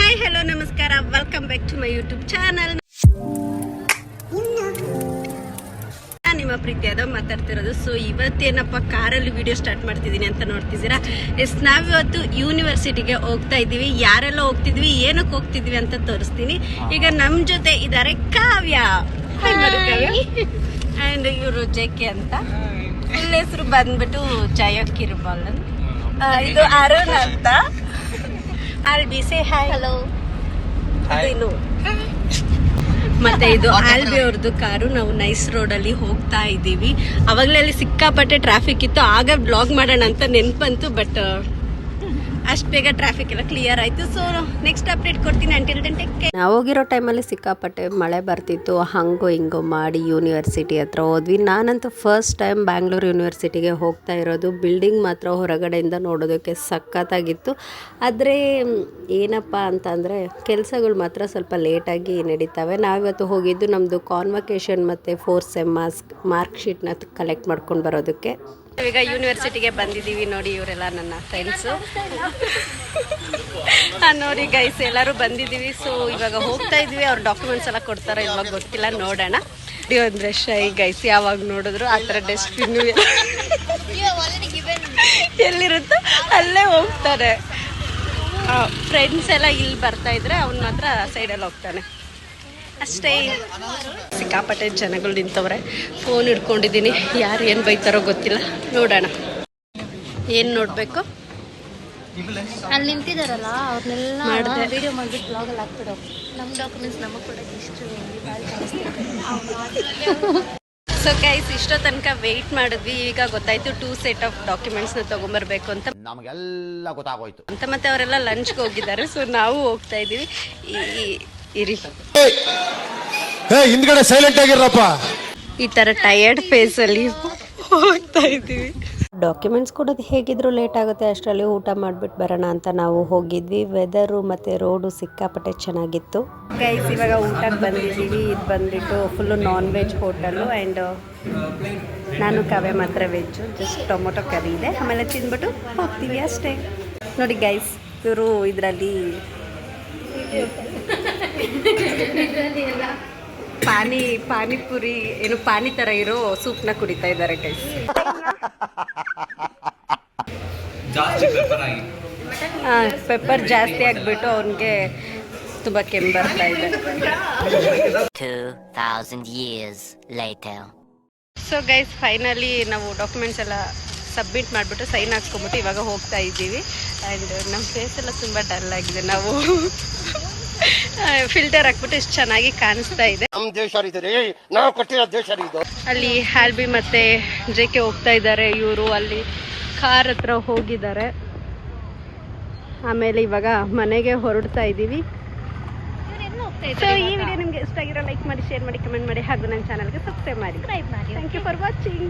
Hi hello ನಮಸ್ಕಾರ, welcome back to my YouTube channel. ನಿಮ್ಮ ಪ್ರೀತಿಯಾದ ಮಾತಾಡ್ತಿರೋದು. ಸೊ ಇವತ್ತೇನಪ್ಪ ಕಾರಲ್ಲಿ ವಿಡಿಯೋ ಸ್ಟಾರ್ಟ್ ಮಾಡ್ತಿದ್ದೀನಿ ಅಂತ ನೋಡ್ತಿದ್ದೀರಾ. ನಾವಿವತ್ತು ಯೂನಿವರ್ಸಿಟಿಗೆ ಹೋಗ್ತಾ ಇದ್ದೀವಿ. ಯಾರೆಲ್ಲ ಹೋಗ್ತಿದ್ವಿ, ಏನಕ್ಕೆ ಹೋಗ್ತಿದ್ವಿ ಅಂತ ತೋರಿಸ್ತೀನಿ. ಈಗ ನಮ್ಮ ಜೊತೆ ಇದ್ದಾರೆ ಕಾವ್ಯ ಆ್ಯಂಡ್ ಇವರು ಜೆಕೆ ಅಂತ. ಫುಲ್ ಹೆಸರು ಬಂದ್ಬಿಟ್ಟು ಜಯಕ್ಕಿರ್ಬಾಲ್. ಇದು ಅರುಣ್ ಅಂತ. ಆಲ್ಬಿ ಸೇ ಹಾಯ್. ಹಲೋ. ಮತ್ತೆ ಇದು ಆಲ್ಬಿ ಅವ್ರದ್ದು ಕಾರು. ನಾವು ನೈಸ್ ರೋಡಲ್ಲಿ ಹೋಗ್ತಾ ಇದ್ದೀವಿ. ಅವಾಗಲೇ ಅಲ್ಲಿ ಸಿಕ್ಕಾಪಟ್ಟೆ ಟ್ರಾಫಿಕ್ ಇತ್ತು. ಆಗ ಬ್ಲಾಗ್ ಮಾಡೋಣ ಅಂತ ನೆನ್ಪಂತು, ಬಟ್ ಅಷ್ಟು ಬೇಗ ಟ್ರಾಫಿಕ್ ಎಲ್ಲ ಕ್ಲಿಯರ್ ಆಯಿತು. ಸೊ ನೆಕ್ಸ್ಟ್ ಅಪ್ಡೇಟ್ ಕೊಡ್ತೀನಿ. Until then take care. ನಾವು ಹೋಗಿರೋ ಟೈಮಲ್ಲಿ ಸಿಕ್ಕಾಪಟ್ಟೆ ಮಳೆ ಬರ್ತಿತ್ತು. ಹಂಗೋ ಹಿಂಗೋ ಮಾಡಿ ಯೂನಿವರ್ಸಿಟಿ ಹತ್ರ ಹೋದ್ವಿ. ನಾನಂತೂ ಫಸ್ಟ್ ಟೈಮ್ ಬ್ಯಾಂಗ್ಳೂರು ಯೂನಿವರ್ಸಿಟಿಗೆ ಹೋಗ್ತಾ ಇರೋದು. ಬಿಲ್ಡಿಂಗ್ ಮಾತ್ರ ಹೊರಗಡೆಯಿಂದ ನೋಡೋದಕ್ಕೆ ಸಖತ್ತಾಗಿತ್ತು. ಆದರೆ ಏನಪ್ಪ ಅಂತಂದರೆ ಕೆಲಸಗಳು ಮಾತ್ರ ಸ್ವಲ್ಪ ಲೇಟಾಗಿ ನಡೀತವೆ. ನಾವಿವತ್ತು ಹೋಗಿದ್ದು ನಮ್ಮದು ಕಾನ್ವಕೇಶನ್ ಮತ್ತು 4th ಸೆಮ್ ಮಾರ್ಕ್ ಶೀಟ್ನ ಕಲೆಕ್ಟ್ ಮಾಡ್ಕೊಂಡು ಬರೋದಕ್ಕೆ. ಈಗ ಯೂನಿವರ್ಸಿಟಿಗೆ ಬಂದಿದ್ದೀವಿ. ನೋಡಿ, ಇವರೆಲ್ಲ ನನ್ನ ಫ್ರೆಂಡ್ಸು. ನೋಡಿ ಗೈಸ್, ಎಲ್ಲರೂ ಬಂದಿದ್ದೀವಿ. ಸೊ ಇವಾಗ ಹೋಗ್ತಾ ಇದ್ವಿ. ಅವ್ರ ಡಾಕ್ಯುಮೆಂಟ್ಸ್ ಎಲ್ಲ ಕೊಡ್ತಾರೋ ಇವಾಗ ಗೊತ್ತಿಲ್ಲ, ನೋಡೋಣ. ಅಂದರೆ ಶೈ ಗೈಸ್, ಯಾವಾಗ ನೋಡಿದ್ರು ಆ ಥರ ಡಸ್ಟ್ಬಿನ್ನು ಎಲ್ಲಿರುತ್ತೋ ಅಲ್ಲೇ ಹೋಗ್ತಾರೆ. ಫ್ರೆಂಡ್ಸ್ ಎಲ್ಲ ಇಲ್ಲಿ ಬರ್ತಾ ಇದ್ರೆ ಅವ್ನು ಮಾತ್ರ ಸೈಡಲ್ಲಿ ಹೋಗ್ತಾನೆ ಅಷ್ಟೇ. ಸಿಕ್ಕಾಪಟ್ಟೆ ಜನಗಳು ನಿಂತವ್ರೆ. ಫೋನ್ ಹಿಡ್ಕೊಂಡಿದ್ದೀನಿ. ಯಾರು ಏನು ಬೈತಾರೋ ಗೊತ್ತಿಲ್ಲ, ನೋಡೋಣ. ಏನು ನೋಡಬೇಕು? ಅಲ್ಲಿ ನಿಂತಿದಾರಲ್ಲ ಅವ್ರನ್ನೆಲ್ಲ ವಿಡಿಯೋ ಮಾಡಿಬಿಟ್ಟು ಬ್ಲಾಗಲ್ಲಿ ಹಾಕ್ಬಿಡು. ನಮ್ಮ ಡಾಕ್ಯುಮೆಂಟ್ಸ್ ನಮಗೆ ಕೊಡೋದು ಇಷ್ಟು ಸೊ ಗೈಸ್, ಇಷ್ಟೋ ತನಕ ವೆಯ್ಟ್ ಮಾಡಿದ್ವಿ. ಈಗ ಗೊತ್ತಾಯ್ತು 2 ಸೆಟ್ ಆಫ್ ಡಾಕ್ಯುಮೆಂಟ್ಸ್ನ ತೊಗೊಂಬರ್ಬೇಕು ಅಂತ. ನಮಗೆಲ್ಲ ಗೊತ್ತಾಗೋಯ್ತು ಅಂತ ಮತ್ತೆ ಅವರೆಲ್ಲ ಲಂಚ್ಗೆ ಹೋಗಿದ್ದಾರೆ. ಸೊ ನಾವು ಹೋಗ್ತಾ ಇದ್ದೀವಿ. ಹಿಂದ್ಗಡೆ ಸೈಲೆಂಟ್ ಆಗಿರಪ್ಪ. ಈ ತರ ಟಯರ್ಡ್ ಫೇಸ್ ಅಲ್ಲಿ ಹೋಗ್ತಾ ಇದ್ದೀವಿ. ಡಾಕ್ಯುಮೆಂಟ್ಸ್ ಕೊಡೋದು ಹೇಗಿದ್ರು ಲೇಟ್ ಆಗುತ್ತೆ. ಅಷ್ಟರಲ್ಲಿ ಊಟ ಮಾಡಿಬಿಟ್ಟು ಬರೋಣ ಅಂತ ನಾವು ಹೋಗಿದ್ವಿ. ವೆದರು ಮತ್ತು ರೋಡು ಸಿಕ್ಕಾಪಟ್ಟೆ ಚೆನ್ನಾಗಿತ್ತು. ಗೈಸ್, ಇವಾಗ ಊಟಕ್ಕೆ ಬಂದಿದ್ದೀವಿ. ಇದು ಬಂದ್ಬಿಟ್ಟು full non veg hotel. And ನಾನು ಕಾವ್ಯ ಮಾತ್ರ ವೆಜ್ಜು. ಜಸ್ಟ್ ಟೊಮೊಟೊ ಕರಿ ಇದೆ. ಆಮೇಲೆ ತಿಂದ್ಬಿಟ್ಟು ಹೋಗ್ತೀವಿ ಅಷ್ಟೇ. ನೋಡಿ ಗೈಸ್, ಇವರು ಇದರಲ್ಲಿ ಪಾನಿಪುರಿ ಏನು ಪಾನಿ ಥರ ಇರೋ ಸೂಪ್ನ ಕುಡಿತಾ ಇದ್ದಾರೆ ಗೈಸ್. ಪೆಪ್ಪರ್ ಜಾಸ್ತಿ ಆಗಿಬಿಟ್ಟು ಅವನಿಗೆ ತುಂಬ ಕೆಮ್ಮು ಬರ್ತಾ ಇದೆ. 2000 years later. So guys, finally ನಾವು ಡಾಕ್ಯುಮೆಂಟ್ಸ್ ಎಲ್ಲ ಸಬ್ಮಿಟ್ ಮಾಡಿಬಿಟ್ಟು ಸೈನ್ ಹಾಕ್ಸ್ಕೊಂಬಿಟ್ಟು ಇವಾಗ ಹೋಗ್ತಾ ಇದ್ದೀವಿ. ಆ್ಯಂಡ್ ನಮ್ಮ ಫೇಸ್ ಎಲ್ಲ ತುಂಬ ಡಲ್ ಆಗಿದೆ. ನಾವು ಫಿಲ್ಟರ್ ಹಾಕ್ಬಿಟ್ಟು ಇಷ್ಟು ಚೆನ್ನಾಗಿ ಕಾಣಿಸ್ತಾ ಇದೆ. ಅಲ್ಲಿ ಆಲ್ಬಿ ಮತ್ತೆ ಜೆಕೆ ಹೋಗ್ತಾ ಇದ್ದಾರೆ. ಇವರು ಅಲ್ಲಿ ಕಾರ್ ಹತ್ರ ಹೋಗಿದ್ದಾರೆ. ಆಮೇಲೆ ಇವಾಗ ಮನೆಗೆ ಹೊರಡ್ತಾ ಇದ್ದೀವಿ. ಸೊ ಈ ವಿಡಿಯೋ ನಿಮಗೆ ಇಷ್ಟ ಆಗಿರೋ ಲೈಕ್ ಮಾಡಿ, ಶೇರ್ ಮಾಡಿ, ಕಮೆಂಟ್ ಮಾಡಿ, ಹಾಗೂ ನನ್ನ ಚಾನಲ್ಗೆ ಸಬ್ಸ್ಕ್ರೈಬ್ ಮಾಡಿ. Thank you for watching.